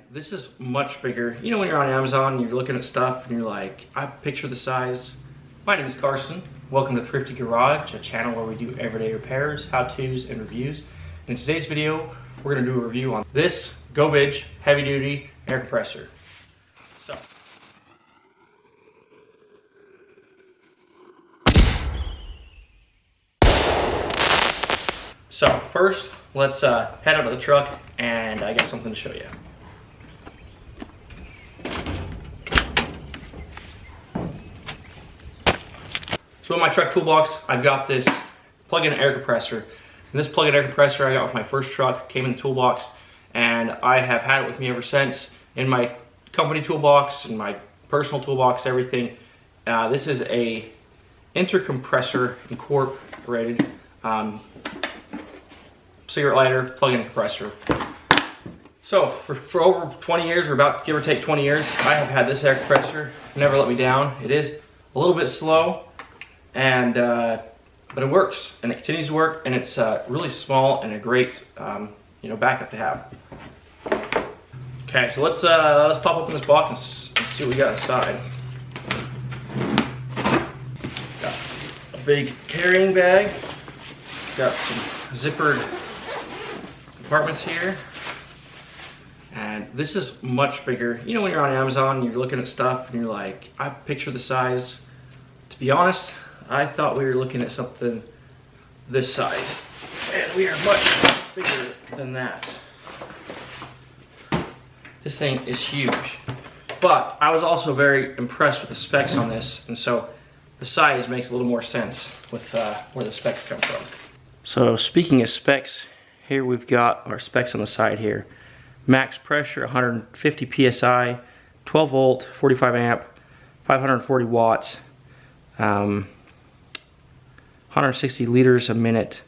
this is much bigger. You know, when you're on Amazon and you're looking at stuff and you're like, I picture the size. My name is Carson. Welcome to Thrifty Garage, a channel where we do everyday repairs, how-tos, and reviews. In today's video, we're gonna do a review on this Gobege heavy-duty air compressor. So first, let's head out to the truck, and I got something to show you. So in my truck toolbox, I've got this plug-in air compressor. And this plug-in air compressor I got with my first truck, came in the toolbox, and I have had it with me ever since. In my company toolbox, in my personal toolbox, everything. This is a intercompressor incorporated cigarette lighter plug-in compressor. So for over 20 years, or about give or take 20 years, I have had this air compressor. Never let me down. It is a little bit slow, and but it works, and it continues to work, and it's really small and a great backup to have. Okay, so let's pop open this box and see what we got inside. Got a big carrying bag. Got some zippered compartments here, and this is much bigger. You know, when you're on Amazon and you're looking at stuff and you're like, I picture the size. To be honest, I thought we were looking at something this size, and we are much bigger than that. This thing is huge, but I was also very impressed with the specs on this, and so the size makes a little more sense with where the specs come from. So speaking of specs, here we've got our specs on the side here. Max pressure, 150 PSI, 12 volt, 45 amp, 540 watts, 160 liters a minute,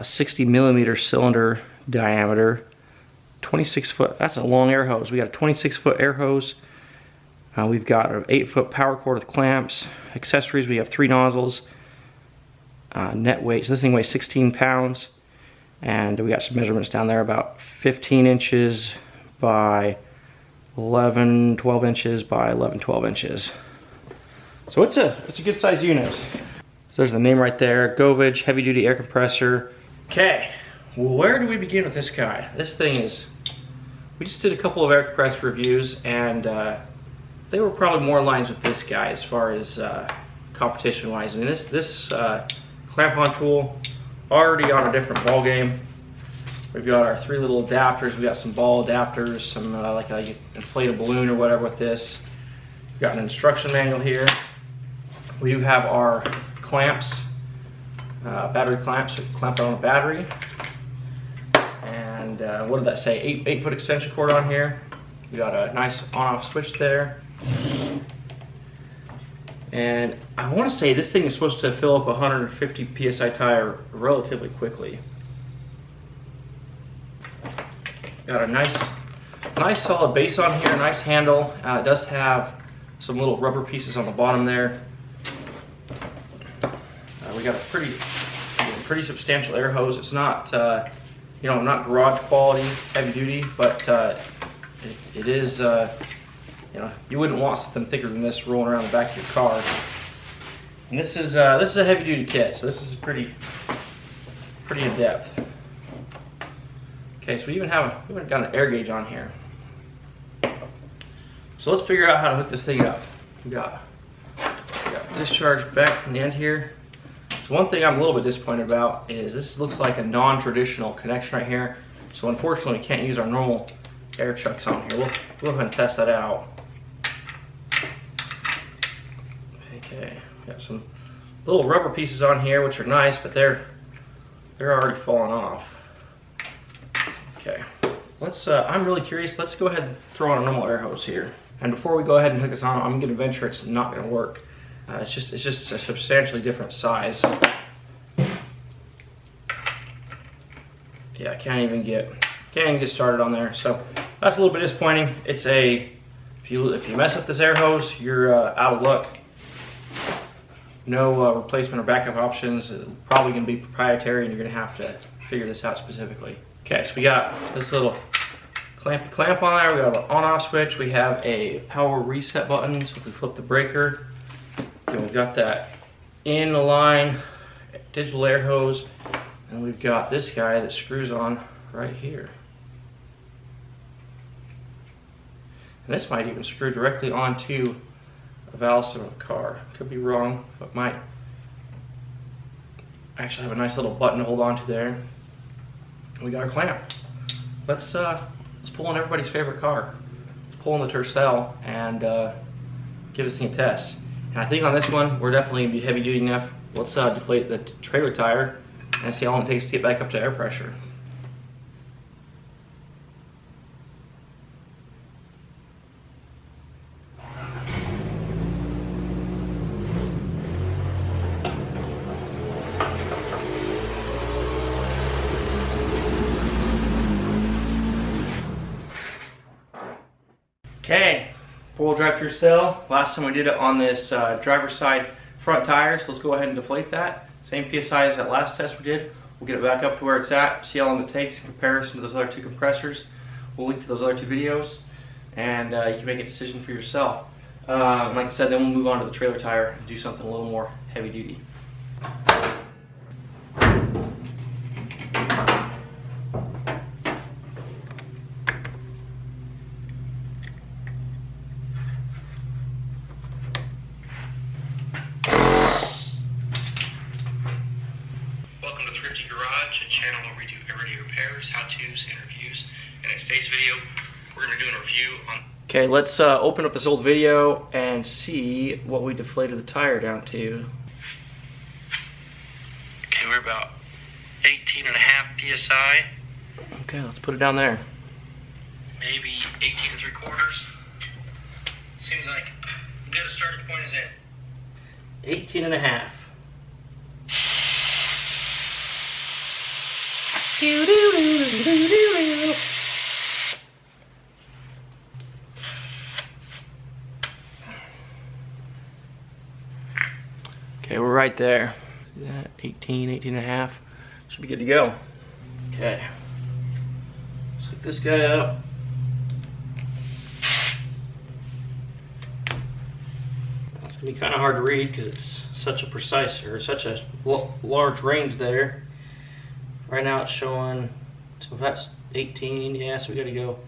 60 millimeter cylinder diameter, 26 foot, that's a long air hose. We got a 26 foot air hose. We've got an 8 foot power cord with clamps. Accessories, we have 3 nozzles. Net weight, so this thing weighs 16 pounds, and we got some measurements down there, about 15 inches by 12 inches by 12 inches. So it's a good size unit. So there's the name right there, Gobege heavy duty air compressor. Okay, well, where do we begin with this guy? This thing is, we just did a couple of air compressor reviews, and they were probably more in lines with this guy as far as competition wise. I mean, this clamp-on tool already on a different ball game. We've got our 3 little adapters. We got some ball adapters, some like a inflated balloon or whatever with this. We've got an instruction manual here. We do have our clamps, battery clamps, so clamp it on a battery. And what did that say? 8 foot extension cord on here. We got a nice on-off switch there. And I want to say this thing is supposed to fill up a 150 PSI tire relatively quickly. Got a nice solid base on here, nice handle. It does have some little rubber pieces on the bottom there. We got a pretty substantial air hose. It's not not garage quality heavy duty, but it is you wouldn't want something thicker than this rolling around the back of your car. And this is a heavy duty kit, so this is pretty in depth. Okay, so we even got an air gauge on here. So let's figure out how to hook this thing up. We got discharge back in the end here. So one thing I'm a little bit disappointed about is this looks like a non-traditional connection right here. So unfortunately we can't use our normal air chucks on here. We'll go ahead and test that out. Okay, got some little rubber pieces on here which are nice, but they're already falling off. Okay, let's I'm really curious. Let's go ahead and throw on a normal air hose here. And before we go ahead and hook this on, I'm gonna venture it's not gonna work. It's just a substantially different size. Yeah, I can't even get started on there. So that's a little bit disappointing. It's if you mess up this air hose, you're out of luck. No replacement or backup options. It's probably going to be proprietary, and you're going to have to figure this out specifically. Okay, so we got this little clamp on there. We have an on-off switch. We have a power reset button, so if we flip the breaker, then we've got that in the line digital air hose, and we've got this guy that screws on right here. And this might even screw directly onto a valve stem of the car. Could be wrong, but might actually have a nice little button to hold on to there. We got our clamp. Let's pull in everybody's favorite car. Let's pull in the Tercel and give this thing a test. And I think on this one, we're definitely gonna be heavy duty enough. Let's deflate the trailer tire and see how long it takes to get back up to air pressure. Okay, four-wheel drive Tercel. Last time we did it on this driver's side front tire, so let's go ahead and deflate that. Same PSI as that last test we did. We'll get it back up to where it's at, see how long it takes in comparison to those other two compressors. We'll link to those other two videos, and you can make a decision for yourself. Like I said, then we'll move on to the trailer tire and do something a little more heavy duty. Welcome to Thrifty Garage, a channel where we do everyday repairs, how-tos, and reviews. And in today's video, we're going to be doing a review on... Okay, let's open up this old video and see what we deflated the tire down to. Okay, we're about 18.5 PSI. Okay, let's put it down there. Maybe 18 3/4. Seems like a good starting point is in. 18.5. Okay, we're right there. See that? 18 and a half. Should be good to go. Okay. Let's hook this guy up. It's gonna be kind of hard to read because it's such a precise, or such a large range there. Right now it's showing, so that's 18, yeah, so we gotta go,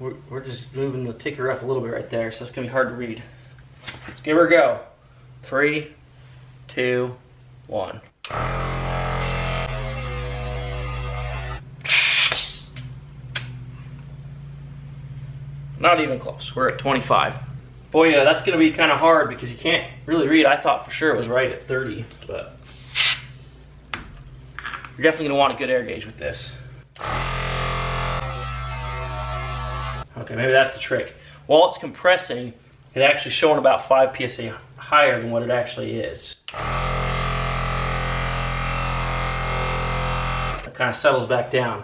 we're just moving the ticker up a little bit right there, so that's gonna be hard to read. Let's give her a go. 3, 2, 1. Not even close, we're at 25. Boy, yeah, that's gonna be kind of hard because you can't really read. I thought for sure it was right at 30, but you're definitely gonna want a good air gauge with this. Okay, maybe that's the trick. While it's compressing, it's actually showing about 5 PSI higher than what it actually is. It kind of settles back down.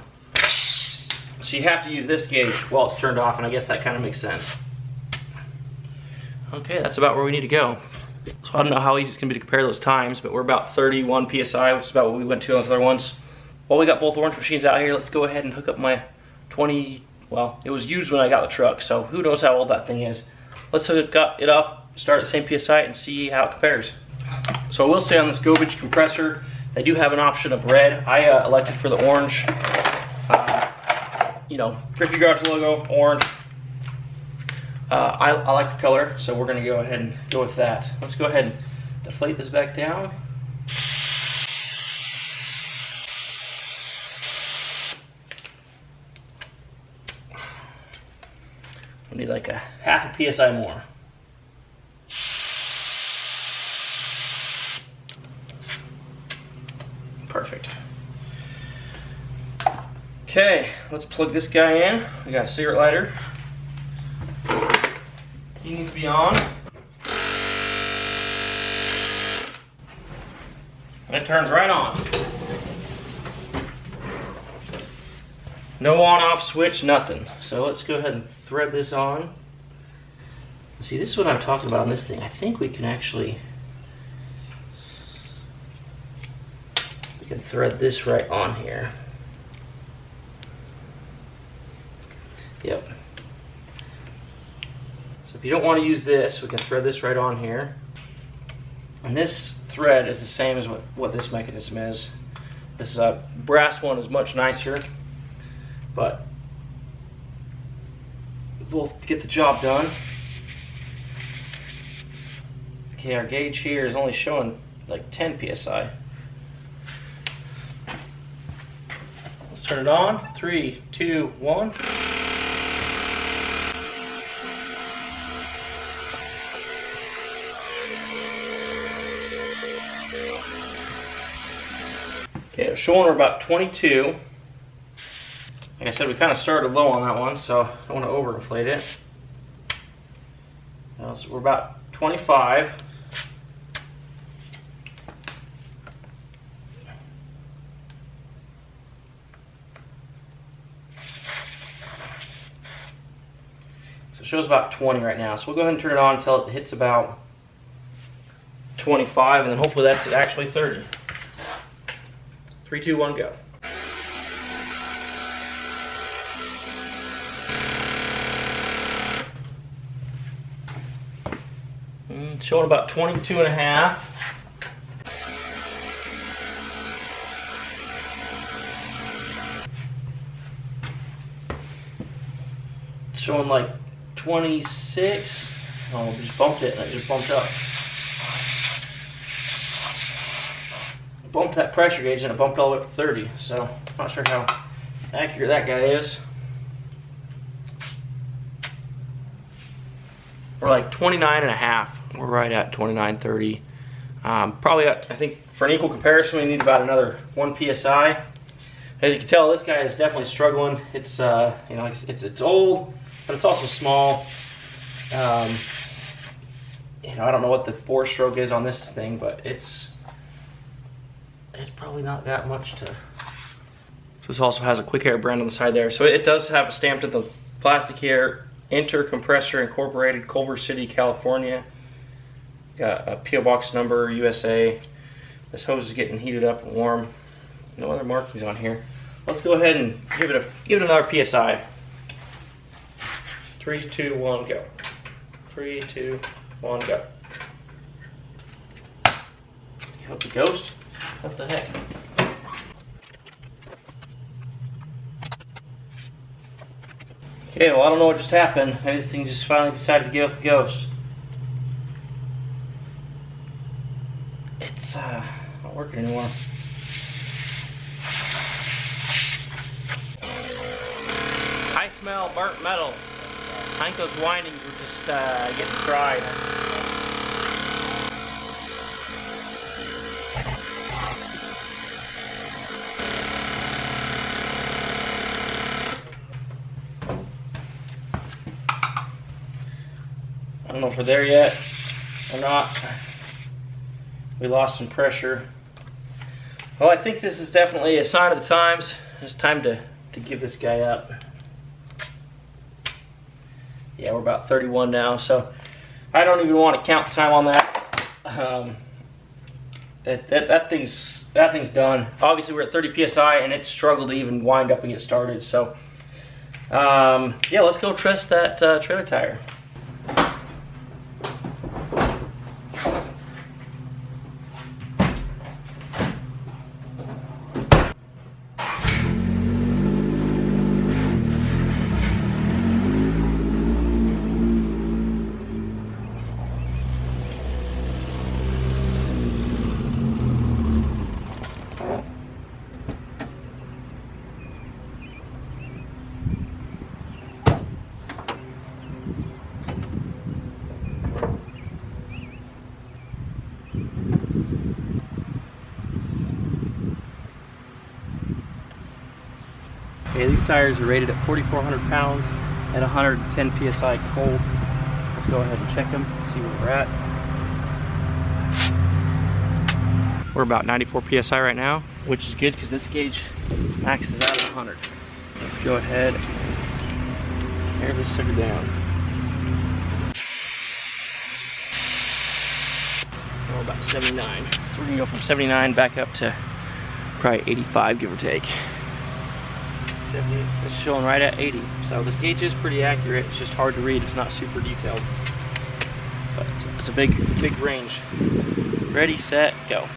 So you have to use this gauge while it's turned off, and I guess that kind of makes sense. Okay, that's about where we need to go. So I don't know how easy it's gonna be to compare those times, but we're about 31 PSI, which is about what we went to on those other ones. While we got both orange machines out here, let's go ahead and hook up my 20, well, it was used when I got the truck, so who knows how old that thing is. Let's hook it up, start at the same PSI, and see how it compares. So I will say on this Gobege compressor, they do have an option of red. I elected for the orange. You know, Thrifty Garage logo, orange. I like the color, so we're gonna go ahead and go with that. Let's go ahead and deflate this back down. We need like a half a PSI more. Perfect. Okay, let's plug this guy in. We got a cigarette lighter. He needs to be on. And it turns right on. No on-off switch, nothing. So let's go ahead and thread this on. See, this is what I'm talking about on this thing. I think we can actually, we can thread this right on here. Yep. So if you don't want to use this, we can thread this right on here. And this thread is the same as what this mechanism is. This brass one is much nicer, but we'll get the job done. Okay, our gauge here is only showing like 10 psi. Let's turn it on. 3, 2, 1. Okay, it's showing we're about 22. Like I said, we kind of started low on that one, so I don't want to overinflate it. So we're about 25. So it shows about 20 right now. So we'll go ahead and turn it on until it hits about 25, and then hopefully that's actually 30. 3, 2, 1, go. Showing about 22 and a half. Showing like 26. Oh, we just bumped it and it just bumped up. It bumped that pressure gauge and it bumped all the way up to 30. So I'm not sure how accurate that guy is. We're like 29 and a half. We're right at 29, 30. Probably, I think, for an equal comparison, we need about another 1 psi. As you can tell, this guy is definitely struggling. It's you know, it's old, but it's also small. You know, I don't know what the 4-stroke is on this thing, but it's probably not that much to. So this also has a quick air brand on the side there. So it does have a stamped at the plastic here. Enter Compressor Incorporated, Culver City, California. Got a P.O. Box number, USA. This hose is getting heated up and warm. No other markings on here. Let's go ahead and give it another PSI. 3, 2, 1, go. 3, 2, 1, go. Help the ghost? What the heck? Okay, well, I don't know what just happened. Maybe this thing just finally decided to give up the ghost. It's not working anymore. I smell burnt metal. I think those windings were just getting fried. I don't know if we're there yet or not. We lost some pressure. Well, I think this is definitely a sign of the times. It's time to give this guy up. Yeah, we're about 31 now, so I don't even want to count the time on that. That thing's done. Obviously, we're at 30 psi, and it struggled to even wind up and get started. So, yeah, let's go test that trailer tire. Okay, these tires are rated at 4,400 pounds at 110 psi cold. Let's go ahead and check them, see where we're at. We're about 94 psi right now, which is good because this gauge maxes out at 100. Let's go ahead and air this sucker down. We're about 79. So we're gonna go from 79 back up to probably 85, give or take. Tiffany. It's showing right at 80. So this gauge is pretty accurate. It's just hard to read. It's not super detailed. But it's a big range. Ready, set, go.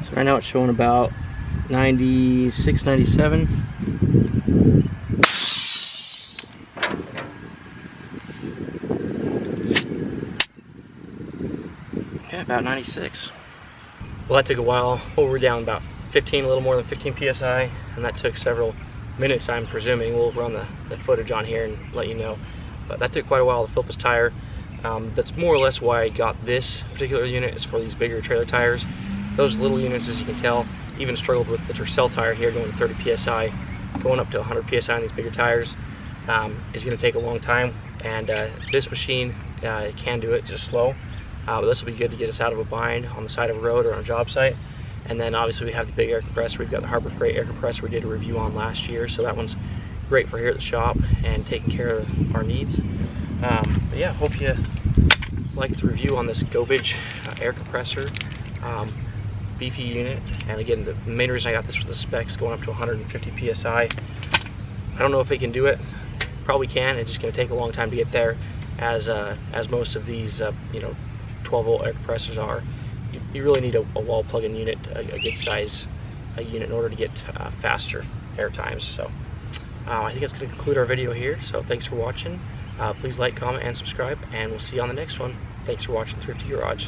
So right now it's showing about 96, 97. Yeah, about 96. Well, that took a while. Well, we're down about 15, a little more than 15 psi, and that took several minutes, I'm presuming. We'll run the footage on here and let you know. But that took quite a while to fill up this tire. That's more or less why I got this particular unit, is for these bigger trailer tires. Those little units, as you can tell, even struggled with the Tercel tire here going to 30 psi. Going up to 100 psi on these bigger tires is going to take a long time, and this machine can do it just slow. But this will be good to get us out of a bind on the side of a road or on a job site. And then obviously we have the big air compressor. We've got the HarborFreight air compressor we did a review on last year, so that one's great for here at the shop and taking care of our needs. But yeah, hope you liked the review on this Gobege air compressor. Beefy unit, and again, the main reason I got this was the specs going up to 150 psi. I don't know if it can do it. Probably can. It's just going to take a long time to get there, as most of these 12-volt air compressors are. You really need a wall plug-in unit, a good size unit, in order to get faster air times. So I think that's going to conclude our video here. So thanks for watching. Please like, comment, and subscribe, and we'll see you on the next one. Thanks for watching Thrifty Garage.